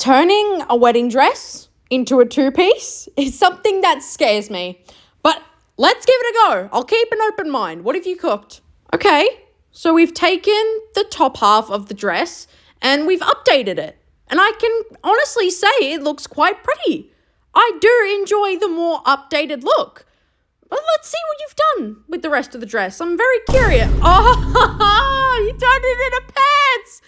turning a wedding dress into a two-piece is something that scares me. But let's give it a go. I'll keep an open mind. What have you cooked? Okay, so we've taken the top half of the dress and we've updated it. And I can honestly say it looks quite pretty. I do enjoy the more updated look. But let's see what you've done with the rest of the dress. I'm very curious. Oh, you turned it into pants.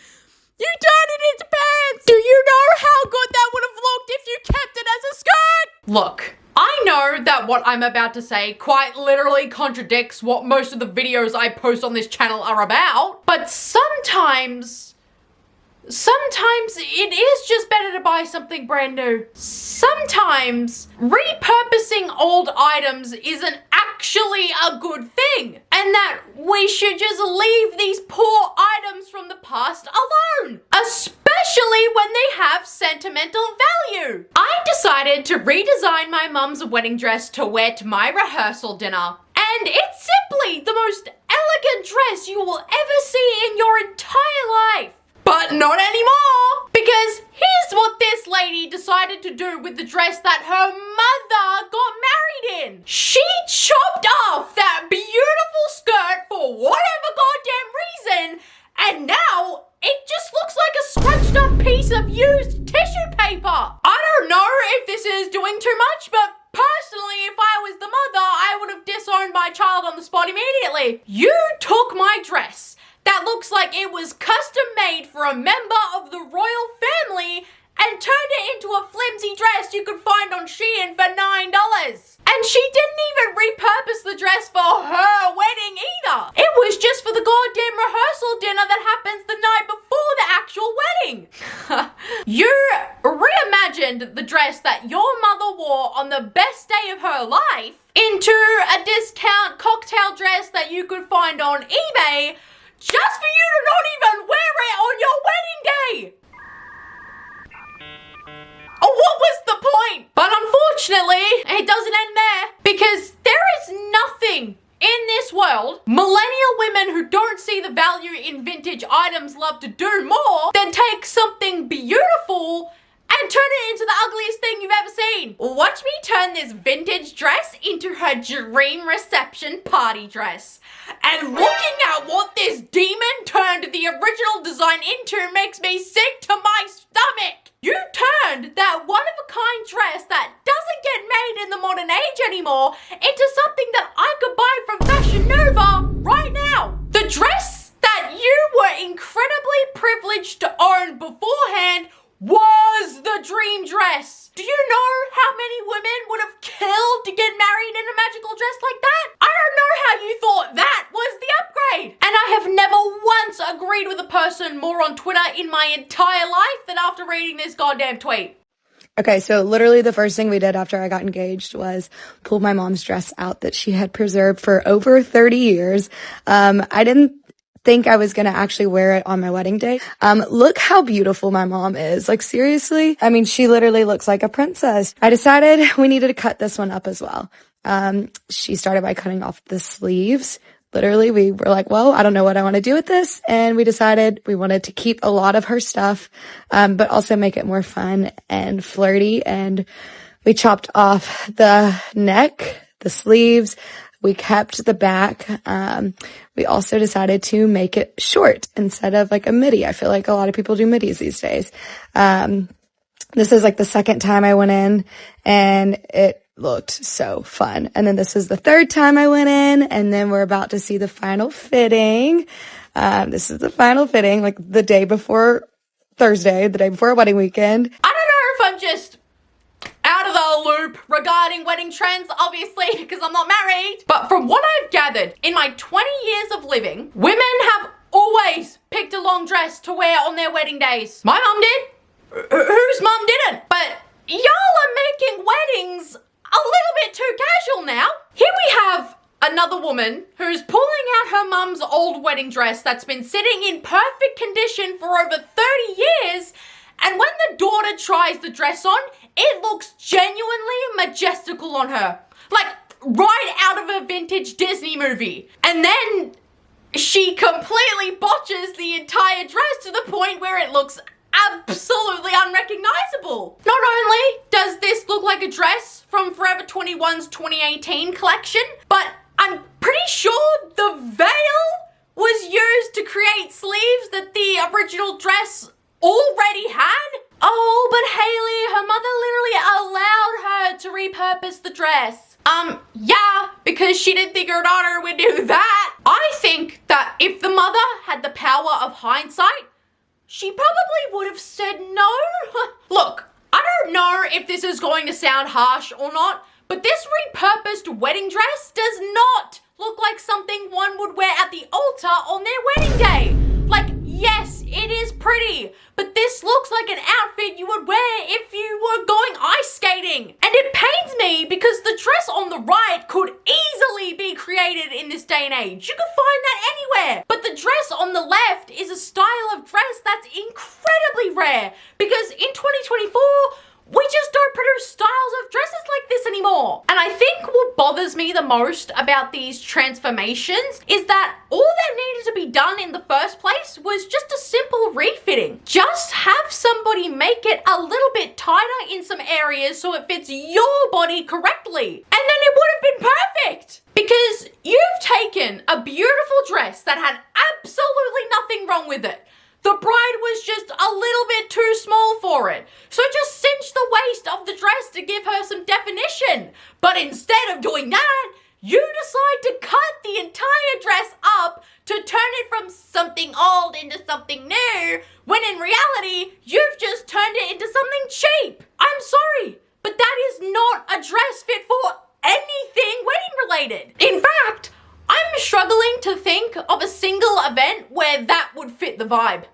You turned it into pants. Do you know how good that would have looked if you kept it as a skirt? Look, I know that what I'm about to say quite literally contradicts what most of the videos I post on this channel are about. But sometimes it is just better to buy something brand new. Sometimes repurposing old items isn't actually a good thing, and that we should just leave these poor items from the past alone, especially when they have sentimental value. I decided to redesign my mum's wedding dress to wear to my rehearsal dinner, and it's simply the most elegant dress you will ever see in your entire life. But not anymore, because here's what this lady decided to do with the dress that her mother got married in. She chopped off that beautiful skirt for whatever goddamn reason, and now it just looks like a scrunched up piece of used tissue paper. I don't know if this is doing too much, but personally, if I was the mother, I would have disowned my child on the spot immediately. You took my dress that looks like it was custom made for a member of the royal family and turned it into a flimsy dress you could find on Shein for $9. And she didn't even repurpose the dress for her wedding either. It was just for the goddamn rehearsal dinner that happens the night before the actual wedding. You reimagined the dress that your mother wore on the best day of her life into a discount cocktail dress that you could find on eBay just for you to not even wear it on your wedding day! Oh, what was the point? But unfortunately, it doesn't end there, because there is nothing in this world millennial women who don't see the value in vintage items love to do more than take something beautiful and turn it into the ugliest thing you've ever seen. Watch me turn this vintage dress into her dream reception party dress. And looking at what this demon turned the original design into makes me sick to my stomach. You turned that one-of-a-kind dress that doesn't get made in the modern age anymore into something that I could buy from Fashion Nova right now. The dress that you were incredibly privileged to own beforehand was the dream dress. Do you know how many women would have killed to get married in a magical dress like that? I don't know how you thought that was the upgrade. And I have never once agreed with a person more on Twitter in my entire life than after reading this goddamn tweet. Okay, so literally the first thing we did after I got engaged was pull my mom's dress out that she had preserved for over 30 years. I didn't think I was going to actually wear it on my wedding day. Look how beautiful my mom is. Like, seriously. I mean, she literally looks like a princess. I decided we needed to cut this one up as well. She started by cutting off the sleeves. Literally, we were like, well, I don't know what I want to do with this. And we decided we wanted to keep a lot of her stuff, but also make it more fun and flirty. And we chopped off the neck, the sleeves. We kept the back. We also decided to make it short instead of like a midi. I feel like a lot of people do midis these days. This is like the second time I went in and it looked so fun. And then this is the third time I went in, and then we're about to see the final fitting. This is the final fitting, like the day before Thursday, the day before our wedding weekend. I don't know if I'm just out of the loop regarding wedding trends, obviously, because I'm not married. But from what I've gathered, in my 20 years of living, women have always picked a long dress to wear on their wedding days. My mum did. Whose mum didn't? But y'all are making weddings a little bit too casual now. Here we have another woman who's pulling out her mum's old wedding dress that's been sitting in perfect condition for over 30 years, and when the daughter tries the dress on, it looks genuinely majestical on her. Like, right out of a vintage Disney movie. And then she completely botches the entire dress to the point where it looks absolutely unrecognizable. Not only does this look like a dress from Forever 21's 2018 collection, but I'm pretty sure the veil was used to create sleeves that the original dress already had. Oh, but Hayley, her mother literally allowed her to repurpose the dress. Yeah, because she didn't think her daughter would do that. I think that if the mother had the power of hindsight, she probably would have said no. Look, I don't know if this is going to sound harsh or not, but this repurposed wedding dress does not look like something one would wear at the altar on their wedding day. Like, yes, it is pretty, but this looks like an outfit you would wear if you were going ice skating. And it pains me because the dress on the right could easily be created in this day and age. You could find that anywhere. But the dress on the left is a style of dress that's incredibly rare because in 2024, we just don't produce styles of dresses like this anymore. And I think what bothers me the most about these transformations is that all that needed to be done in the first place was just a simple refitting. Just have somebody make it a little bit tighter in some areas so it fits your body correctly. And then it would have been perfect. Because you've taken a beautiful dress that had absolutely nothing wrong with it. The bride was just a little bit too small for it. So just cinch the waist of the dress to give her some definition. But instead of doing that, you decide to cut the entire dress up to turn it from something old into something new, when in reality, you've just turned it into something cheap. I'm sorry, but that is not a dress fit for anything wedding related. In fact, I'm struggling to think of a single event where that would fit the vibe.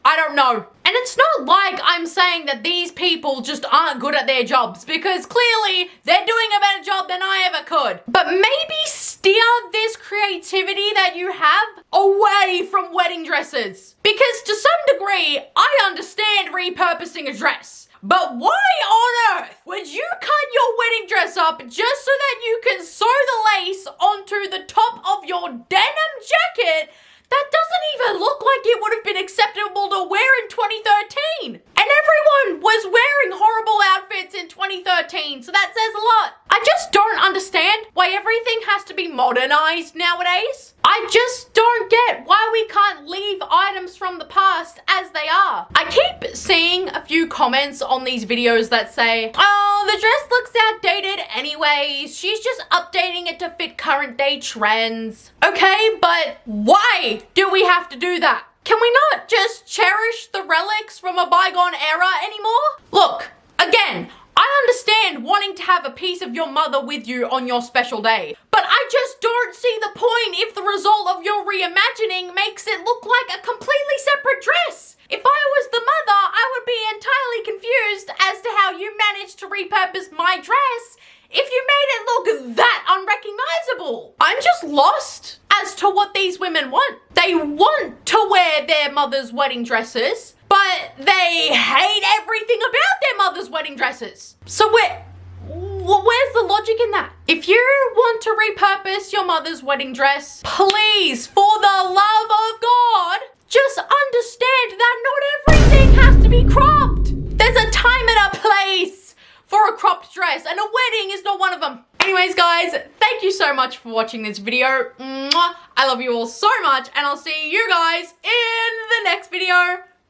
I don't know. And it's not like I'm saying that these people just aren't good at their jobs, because clearly they're doing a better job than I ever could. But maybe steer this creativity that you have away from wedding dresses. Because to some degree, I understand repurposing a dress. But why on earth would you cut your wedding dress up just so that you can sew the lace onto the top of your denim jacket that doesn't even look like it would have been acceptable to wear in 2013? And everyone was wearing horrible outfits in 2013, so that says a lot. I just don't understand why everything has to be modernized nowadays. I just don't get why we can't leave items from the past as they are. I keep seeing a few comments on these videos that say, oh, the dress looks outdated anyways. She's just updating it to fit current day trends. Okay, but why do we have to do that? Can we not just cherish the relics from a bygone era anymore? Look, again, I understand wanting to have a piece of your mother with you on your special day, but I just don't see the point if the result of your reimagining makes it look like a completely separate dress. If I was the mother, I would be entirely confused as to how you managed to repurpose my dress if you made it look that unrecognizable. I'm just lost as to what these women want. They want to wear their mother's wedding dresses, but they hate everything about their mother's wedding dresses. So where's the logic in that? If you want to repurpose your mother's wedding dress, please, for the love of God, just understand that not everything has to be cropped. There's a time and a place for a cropped dress, and a wedding is not one of them. Anyways, guys, thank you so much for watching this video. Mwah. I love you all so much, and I'll see you guys in the next video.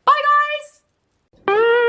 Bye, guys!